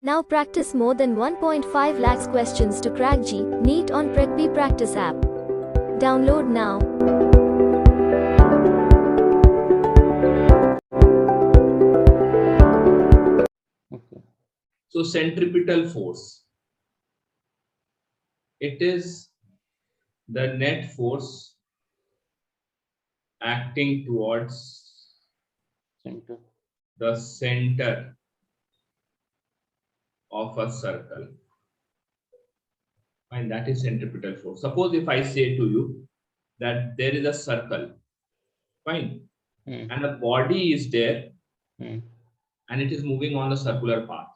Now practice more than 1.5 lakhs questions to crack JEE NEET on PracBee practice app. Download now. Okay. So centripetal force, it is the net force acting towards Center. the center of a circle, and that is centripetal force. Suppose if I say to you that there is a circle, fine, and a body is there and it is moving on a circular path,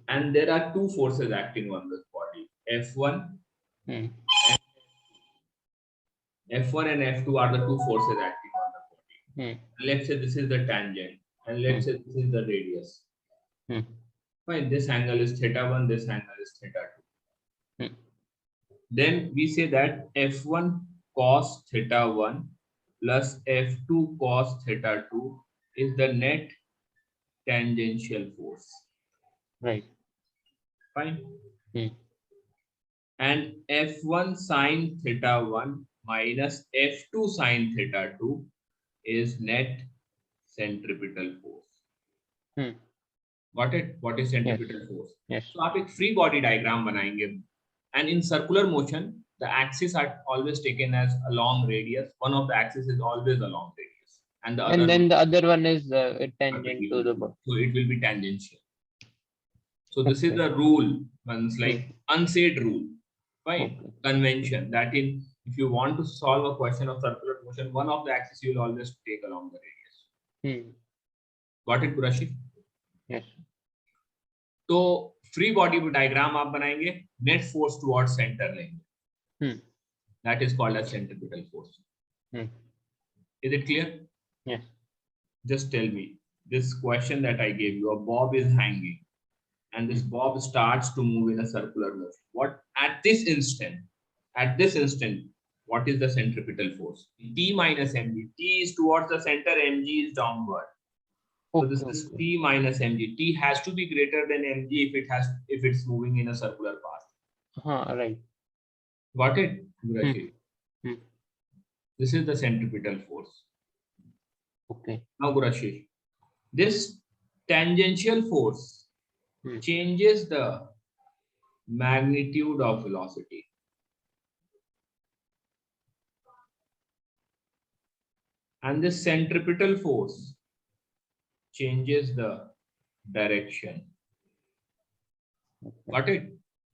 and there are two forces acting on this body, F1 and F2 are the two forces acting on the body. Let's say this is the tangent and let's say this is the radius. Fine, this angle is θ1, this angle is θ2. Then we say that F1 cos θ1 plus F2 cos θ2 is the net tangential force. Right. Fine. And F1 sin θ1 minus F2 sin θ2 is net centripetal force. Got it? What is centripetal force? Yes. So आप एक free body diagram बनाएंगे, and in circular motion the axes are always taken as a long radius. One of the axes is always a long radius, and the other one is tangent to the body. So it will be tangential. So this is the rule, one's like unsaid rule, right? Convention that if you want to solve a question of circular motion, one of the axes you will always take along the radius. Got it, Kurashi? Yes. तो free body diagram आप बनाएंगे, net force towards centre लेंगे, that is called as centripetal force. Is it clear? Yes. Just tell me, this question that I gave you, a bob is hanging and this bob starts to move in a circular motion. What at this instant, what is the centripetal force? T minus mg. T is towards the center, mg is downward. So this is T minus mg. T has to be greater than mg if it's moving in a circular path. Right. Got it? This is the centripetal force. Okay. Now, Gurashi, this tangential force changes the magnitude of velocity. And this centripetal force changes the direction. Got it?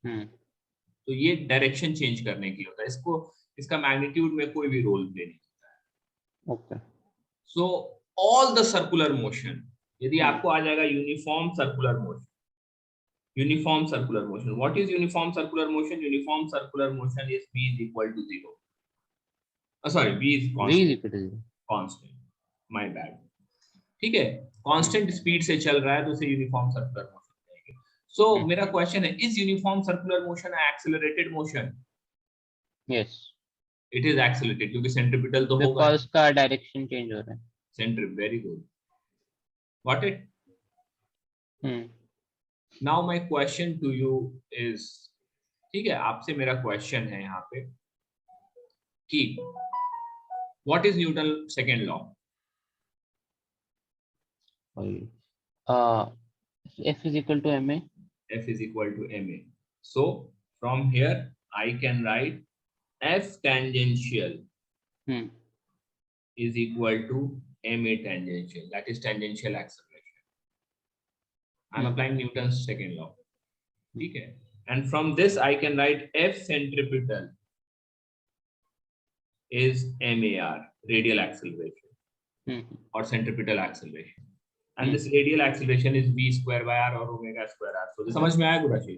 तो ये direction change करने के लिए होता है. इसका magnitude में कोई भी रोल प्ले नहीं होता है. Okay. So all the circular motion, यदि आपको आ जाएगा uniform circular motion. Uniform circular motion. What is uniform circular motion? Uniform circular motion is V is equal to 0. Sorry, V is constant. V is equal to 0. Constant. My bad. ठीक है, constant speed से चल रहा है तो उसे uniform circular motion कहेंगे. सो मेरा क्वेश्चन है, is uniform circular motion accelerated motion? Yes. It is accelerated क्योंकि सेंट्रिपिटल तो होगा, बिकॉज़ का डायरेक्शन चेंज हो रहा है. Centri, very good. Got it? Now my question to you is, ठीक है, आपसे मेरा क्वेश्चन है यहाँ पे कि what is Newton second law? F is equal to ma. F is equal to ma. So from here I can write F tangential is equal to ma tangential. That is tangential acceleration. I'm applying Newton's second law. Okay. And from this I can write F centripetal is mar, radial acceleration or centripetal acceleration. And this radial acceleration is v square by r or omega square r. So this समझ में आया गुराशी?